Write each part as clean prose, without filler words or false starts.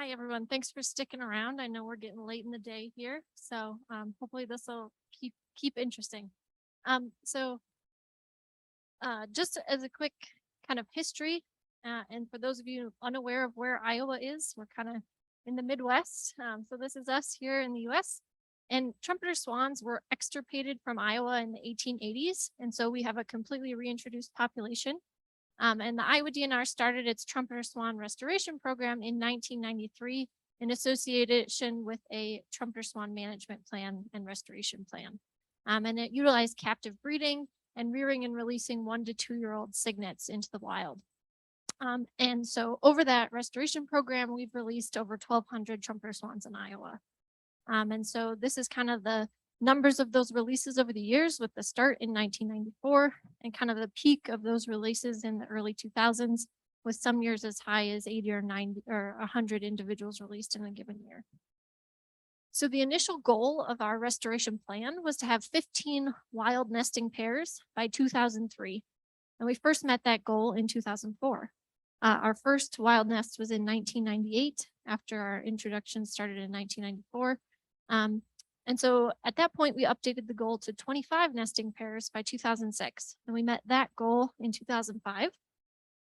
Hi, everyone. Thanks for sticking around. I know we're getting late in the day here, so hopefully this will keep interesting. So just as a quick kind of history, and for those of you unaware of where Iowa is, we're kind of in the Midwest. So this is us here in the U.S. And trumpeter swans were extirpated from Iowa in the 1880s, and so we have a completely reintroduced population. And the Iowa DNR started its trumpeter swan restoration program in 1993 in association with a trumpeter swan management plan and restoration plan. And it utilized captive breeding and rearing and releasing 1 to 2 year old cygnets into the wild. And so over that restoration program, we've released over 1,200 trumpeter swans in Iowa. And so this is kind of the numbers of those releases over the years, with the start in 1994 and kind of the peak of those releases in the early 2000s, with some years as high as 80 or 90 or 100 individuals released in a given year. So the initial goal of our restoration plan was to have 15 wild nesting pairs by 2003. And we first met that goal in 2004. Our first wild nest was in 1998, after our introduction started in 1994. And so at that point, we updated the goal to 25 nesting pairs by 2006, and we met that goal in 2005.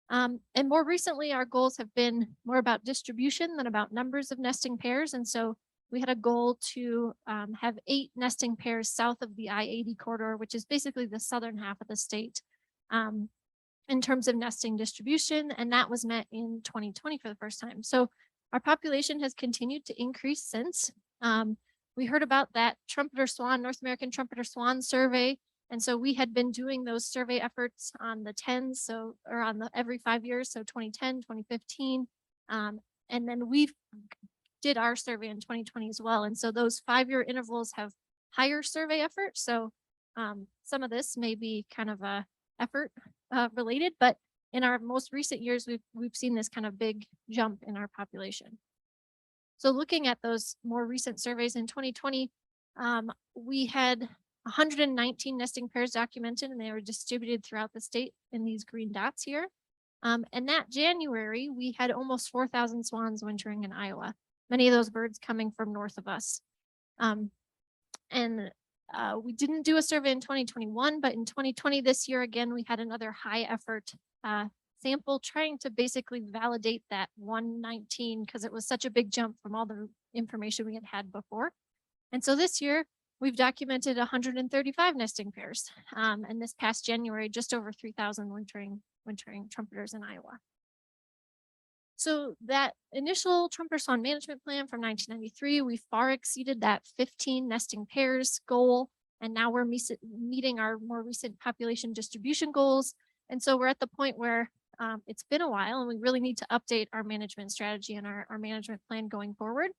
And more recently, our goals have been more about distribution than about numbers of nesting pairs. And so we had a goal to have 8 nesting pairs south of the I-80 corridor, which is basically the southern half of the state, in terms of nesting distribution, and that was met in 2020 for the first time. So our population has continued to increase since. We heard about that trumpeter swan, North American trumpeter swan survey. And so we had been doing those survey efforts on the 10s, or on the every 5 years, so 2010, 2015. And then we did our survey in 2020 as well. And so those 5-year intervals have higher survey effort. So some of this may be kind of a effort related, but in our most recent years, we've seen this kind of big jump in our population. So looking at those more recent surveys in 2020, we had 119 nesting pairs documented, and they were distributed throughout the state in these green dots here. And that January, we had almost 4,000 swans wintering in Iowa, many of those birds coming from north of us. We didn't do a survey in 2021, but in 2020, this year, again, we had another high effort sample trying to basically validate that 119, because it was such a big jump from all the information we had before. And so this year we've documented 135 nesting pairs. And this past January, just over 3,000 wintering trumpeters in Iowa. So that initial trumpeter swan management plan from 1993, we far exceeded that 15 nesting pairs goal. And now we're meeting our more recent population distribution goals. And so we're at the point where it's been a while, and we really need to update our management strategy and our management plan going forward.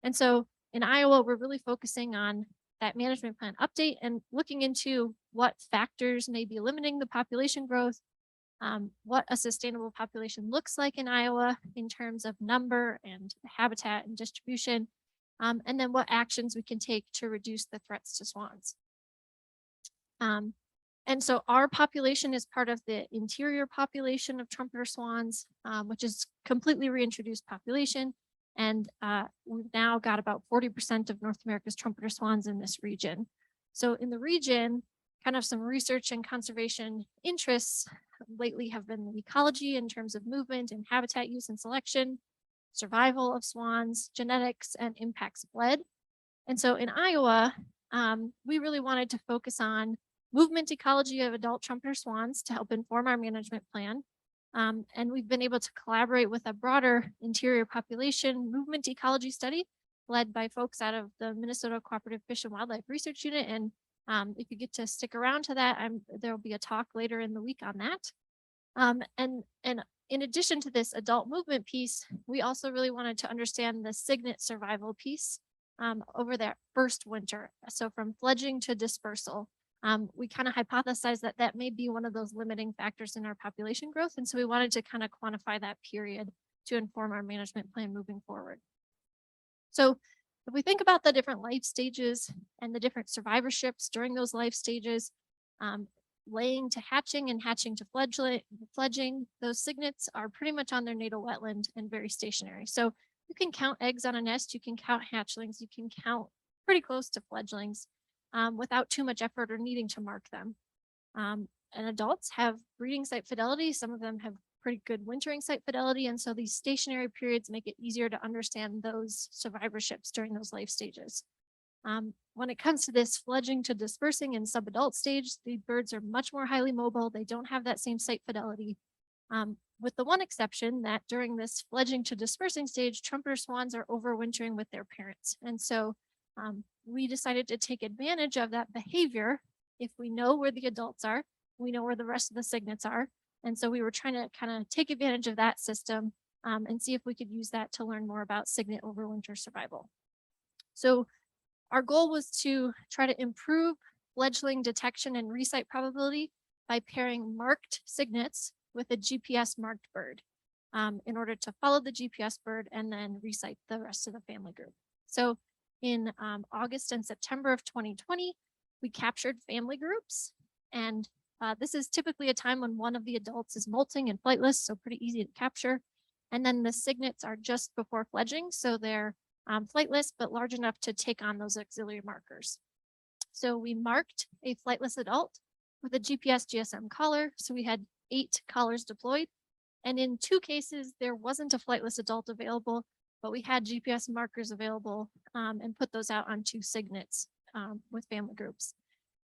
And so in Iowa, we're really focusing on that management plan update and looking into what factors may be limiting the population growth, what a sustainable population looks like in Iowa in terms of number and habitat and distribution, and then what actions we can take to reduce the threats to swans. And so our population is part of the interior population of trumpeter swans, which is completely reintroduced population. And we've now got about 40% of North America's trumpeter swans in this region. So in the region, kind of some research and conservation interests lately have been the ecology in terms of movement and habitat use and selection, survival of swans, genetics, and impacts of lead. And so in Iowa, we really wanted to focus on movement ecology of adult trumpeter swans to help inform our management plan. And we've been able to collaborate with a broader interior population movement ecology study led by folks out of the Minnesota Cooperative Fish and Wildlife Research Unit. And if you get to stick around to that, there'll be a talk later in the week on that. And in addition to this adult movement piece, we also really wanted to understand the cygnet survival piece over that first winter. So from fledging to dispersal. We kind of hypothesized that that may be one of those limiting factors in our population growth. And so we wanted to kind of quantify that period to inform our management plan moving forward. So if we think about the different life stages and the different survivorships during those life stages, laying to hatching and hatching to fledging, those cygnets are pretty much on their natal wetland and very stationary. So you can count eggs on a nest, you can count hatchlings, you can count pretty close to fledglings without too much effort or needing to mark them. And adults have breeding site fidelity. Some of them have pretty good wintering site fidelity. And so these stationary periods make it easier to understand those survivorships during those life stages. When it comes to this fledging to dispersing in subadult stage, the birds are much more highly mobile. They don't have that same site fidelity. With the one exception that during this fledging to dispersing stage, trumpeter swans are overwintering with their parents. And so we decided to take advantage of that behavior. If we know where the adults are, we know where the rest of the cygnets are. And so we were trying to kind of take advantage of that system and see if we could use that to learn more about cygnet overwinter survival. So our goal was to try to improve fledgling detection and resite probability by pairing marked cygnets with a GPS marked bird in order to follow the GPS bird and then resite the rest of the family group. So in August and September of 2020, we captured family groups, and this is typically a time when one of the adults is molting and flightless, so pretty easy to capture. And then the cygnets are just before fledging, so they're flightless, but large enough to take on those auxiliary markers. So we marked a flightless adult with a GPS GSM collar. So we had 8 collars deployed. And in 2 cases, there wasn't a flightless adult available, but we had GPS markers available and put those out on 2 cygnets with family groups.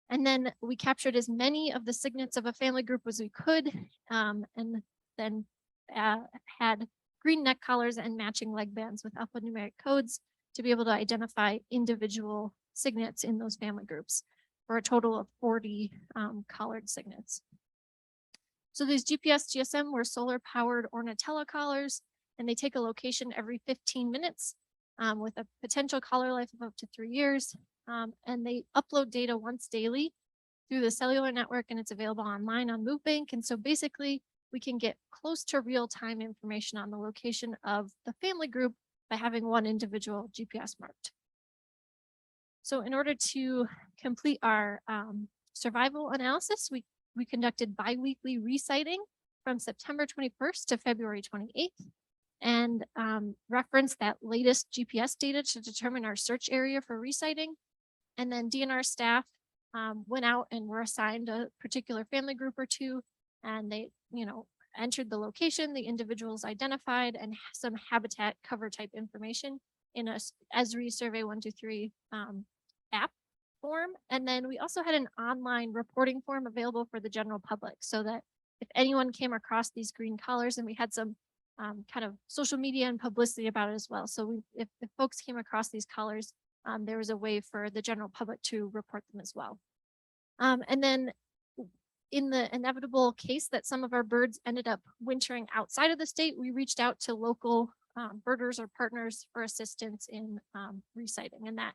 And then we captured as many of the cygnets of a family group as we could, and then had green neck collars and matching leg bands with alphanumeric codes to be able to identify individual cygnets in those family groups for a total of 40 collared cygnets. So these GPS GSM were solar powered Ornatella collars, and they take a location every 15 minutes with a potential collar life of up to 3 years. And they upload data once daily through the cellular network, and it's available online on MoveBank. And so basically we can get close to real-time information on the location of the family group by having one individual GPS marked. So in order to complete our survival analysis, we conducted biweekly resighting from September 21st to February 28th and referenced that latest GPS data to determine our search area for resighting. And then DNR staff went out and were assigned a particular family group or 2, and they, entered the location, the individuals identified, and some habitat cover type information in a Esri Survey 123 app form. And then we also had an online reporting form available for the general public so that if anyone came across these green collars, and we had some kind of social media and publicity about it as well. So if folks came across these collars, there was a way for the general public to report them as well. And then in the inevitable case that some of our birds ended up wintering outside of the state, we reached out to local birders or partners for assistance in resighting. And that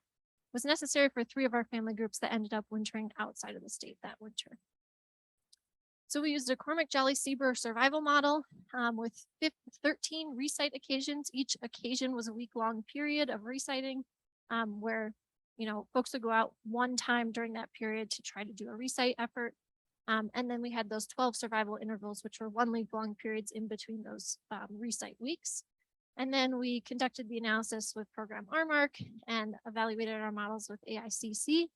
was necessary for 3 of our family groups that ended up wintering outside of the state that winter. So we used a Cormac Jolly Seabird survival model with 13 resite occasions. Each occasion was a week-long period of resighting where folks would go out one time during that period to try to do a resite effort. And then we had those 12 survival intervals, which were 1 week-long periods in between those resite weeks. And then we conducted the analysis with program RMARC and evaluated our models with AICC.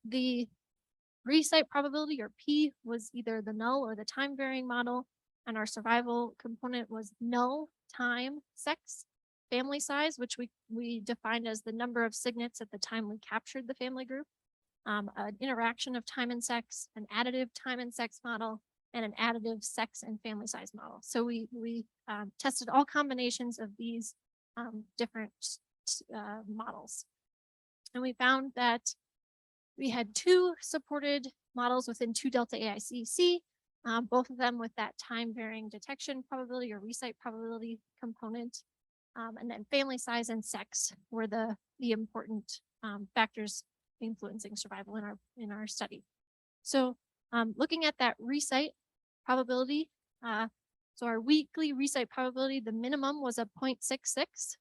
The resite probability, or P, was either the null or the time varying model, and our survival component was null, time, sex, family size, which we defined as the number of cygnets at the time we captured the family group, an interaction of time and sex, an additive time and sex model, and an additive sex and family size model. So we tested all combinations of these different models. And we found that we had 2 supported models within 2 delta AICC, both of them with that time varying detection probability or resite probability component. And then family size and sex were the important factors influencing survival in our study. So looking at that resite probability, so our weekly resite probability, the minimum was a 0.66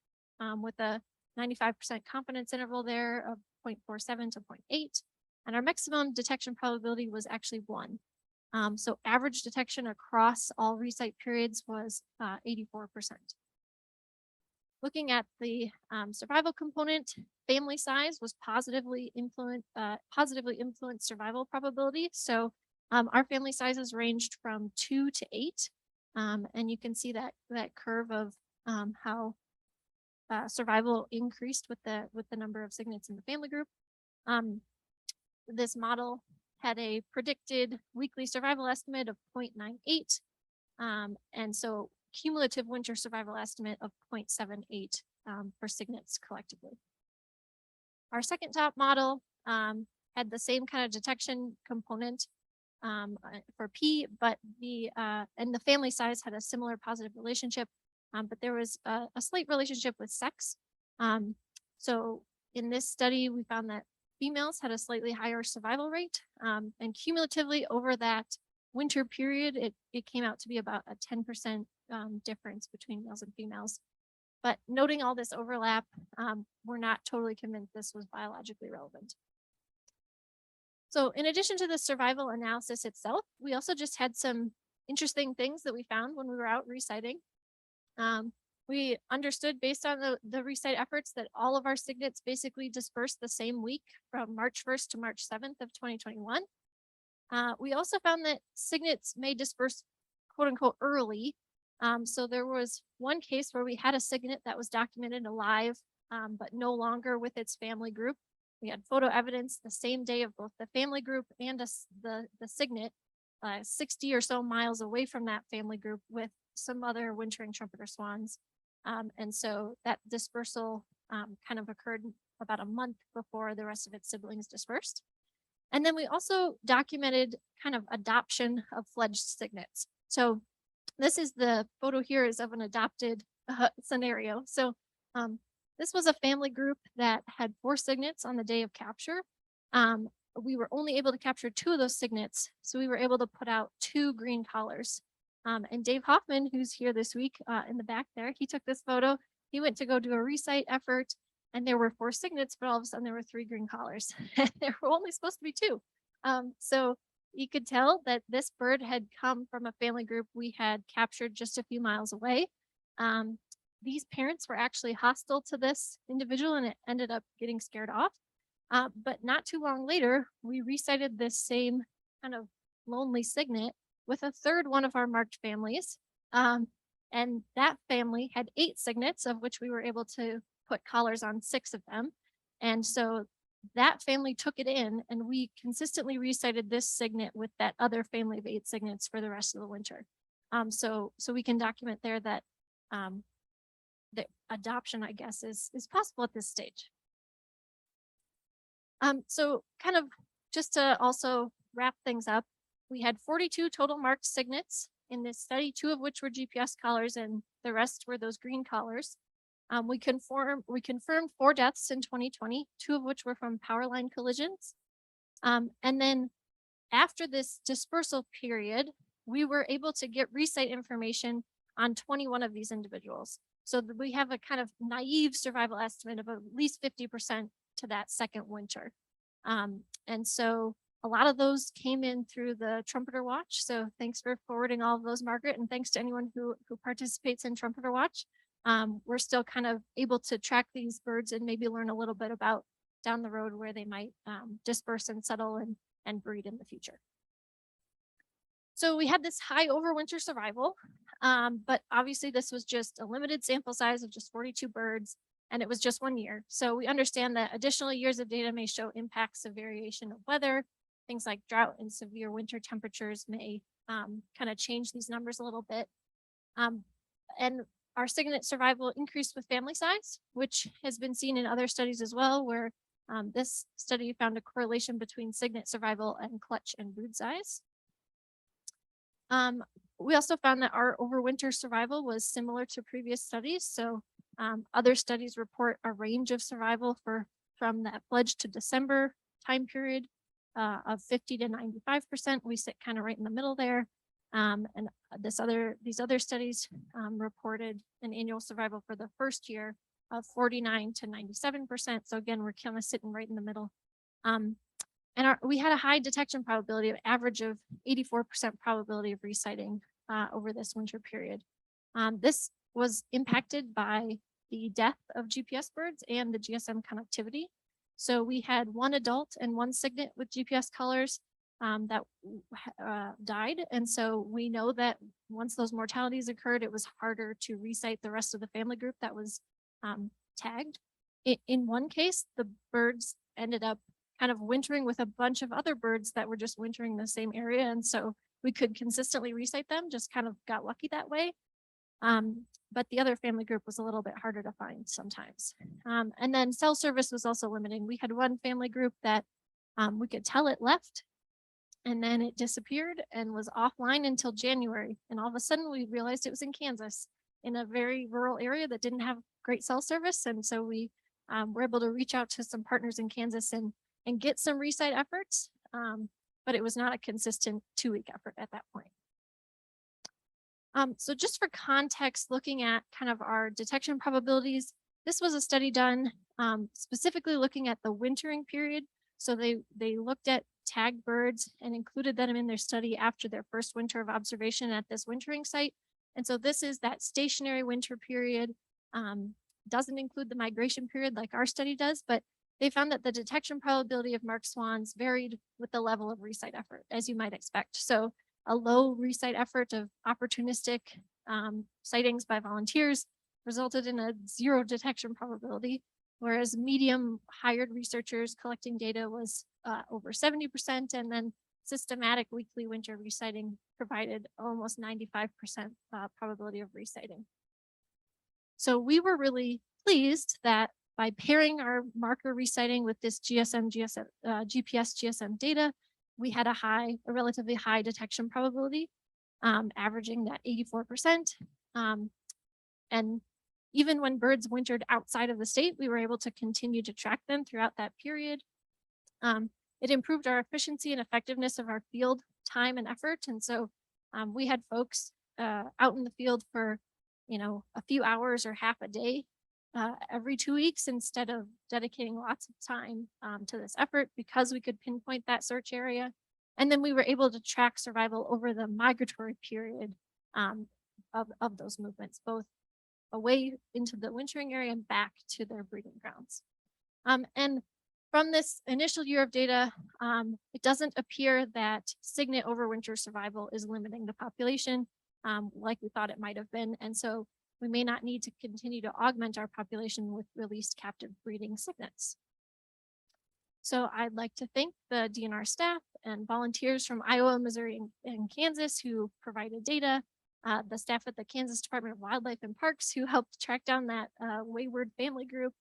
with a 95% confidence interval there of 0.47 to 0.8. And our maximum detection probability was actually 1. So average detection across all resite periods was 84%. Looking at the survival component, family size was positively influenced survival probability. So our family sizes ranged from 2 to 8, and you can see that curve of how survival increased with the number of cygnets in the family group. This model had a predicted weekly survival estimate of 0.98, and so cumulative winter survival estimate of 0.78 for cygnets collectively. Our second top model had the same kind of detection component for P, but and the family size had a similar positive relationship, but there was a slight relationship with sex. So in this study, we found that females had a slightly higher survival rate, and cumulatively over that winter period, it came out to be about a 10% difference between males and females. But noting all this overlap, we're not totally convinced this was biologically relevant. So in addition to the survival analysis itself, we also just had some interesting things that we found when we were out resighting. We understood based on the recite efforts that all of our cygnets basically dispersed the same week from March 1st to March 7th of 2021. We also found that cygnets may disperse quote unquote early. So there was one case where we had a cygnet that was documented alive, but no longer with its family group. We had photo evidence the same day of both the family group and the cygnet, 60 or so miles away from that family group with some other wintering trumpeter swans. And so that dispersal kind of occurred about a month before the rest of its siblings dispersed. And then we also documented kind of adoption of fledged cygnets. So this is the photo here is of an adopted scenario. So this was a family group that had 4 cygnets on the day of capture. We were only able to capture 2 of those cygnets, so we were able to put out 2 green collars. And Dave Hoffman, who's here this week in the back there, he took this photo. He went to go do a recite effort, and there were 4 cygnets, but all of a sudden there were 3 green collars. There were only supposed to be 2. So you could tell that this bird had come from a family group we had captured just a few miles away. These parents were actually hostile to this individual, and it ended up getting scared off. But not too long later, we recited this same kind of lonely cygnet with a third one of our marked families. And that family had 8 cygnets, of which we were able to put collars on 6 of them. And so that family took it in, and we consistently recited this cygnet with that other family of 8 cygnets for the rest of the winter. So we can document there that the adoption, I guess, is possible at this stage. So kind of just to also wrap things up, we had 42 total marked cygnets in this study, 2 of which were GPS collars and the rest were those green collars. We confirmed 4 deaths in 2020, 2 of which were from power line collisions. And then after this dispersal period, we were able to get recite information on 21 of these individuals. So that we have a kind of naive survival estimate of at least 50% to that second winter. And so a lot of those came in through the Trumpeter Watch. So thanks for forwarding all of those, Margaret, and thanks to anyone who participates in Trumpeter Watch. We're still kind of able to track these birds and maybe learn a little bit about down the road where they might disperse and settle and breed in the future. So we had this high overwinter survival, but obviously this was just a limited sample size of just 42 birds, and it was just 1 year. So we understand that additional years of data may show impacts of variation of weather. Things like drought and severe winter temperatures may kind of change these numbers a little bit. And our cygnet survival increased with family size, which has been seen in other studies as well, where this study found a correlation between cygnet survival and clutch and brood size. We also found that our overwinter survival was similar to previous studies. So other studies report a range of survival from that fledge to December time period of 50 to 95%. We sit kind of right in the middle there. And these other studies reported an annual survival for the first year of 49 to 97%. So again, we're kind of sitting right in the middle. And we had a high detection probability, of average of 84% probability of reciting over this winter period. This was impacted by the death of GPS birds and the GSM connectivity. So we had one adult and one cygnet with GPS collars that died. And so we know that once those mortalities occurred, it was harder to resite the rest of the family group that was tagged. In one case, the birds ended up kind of wintering with a bunch of other birds that were just wintering in the same area. And so we could consistently resite them, just kind of got lucky that way. But the other family group was a little bit harder to find sometimes. And then cell service was also limiting. We had one family group that we could tell it left, and then it disappeared and was offline until January. And all of a sudden we realized it was in Kansas in a very rural area that didn't have great cell service. And so we were able to reach out to some partners in Kansas and get some resite efforts. But it was not a consistent 2-week effort at that point. So just for context, looking at kind of our detection probabilities, this was a study done specifically looking at the wintering period. So they looked at tagged birds and included them in their study after their first winter of observation at this wintering site. And so this is that stationary winter period, doesn't include the migration period like our study does, but they found that the detection probability of marked swans varied with the level of resite effort, as you might expect. So a low resite effort of opportunistic sightings by volunteers resulted in a 0 detection probability, whereas medium hired researchers collecting data was over 70%, and then systematic weekly winter resighting provided almost 95% probability of resighting. So we were really pleased that by pairing our marker resighting with this GPS GSM data, we had a relatively high detection probability, averaging that 84%. And even when birds wintered outside of the state, we were able to continue to track them throughout that period. It improved our efficiency and effectiveness of our field time and effort. And so we had folks out in the field for, a few hours or half a day every 2 weeks instead of dedicating lots of time to this effort, because we could pinpoint that search area. And then we were able to track survival over the migratory period of those movements, both away into the wintering area and back to their breeding grounds. And from this initial year of data, it doesn't appear that cygnet overwinter survival is limiting the population like we thought it might have been. And so we may not need to continue to augment our population with released captive breeding cygnets. So I'd like to thank the DNR staff and volunteers from Iowa, Missouri, and Kansas who provided data, the staff at the Kansas Department of Wildlife and Parks who helped track down that wayward family group,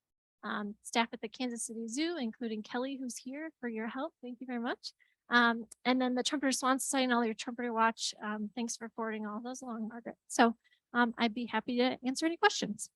staff at the Kansas City Zoo, including Kelly, who's here, for your help. Thank you very much. And then the Trumpeter Swans Society and all your Trumpeter Watch. Thanks for forwarding all those along, Margaret. So I'd be happy to answer any questions.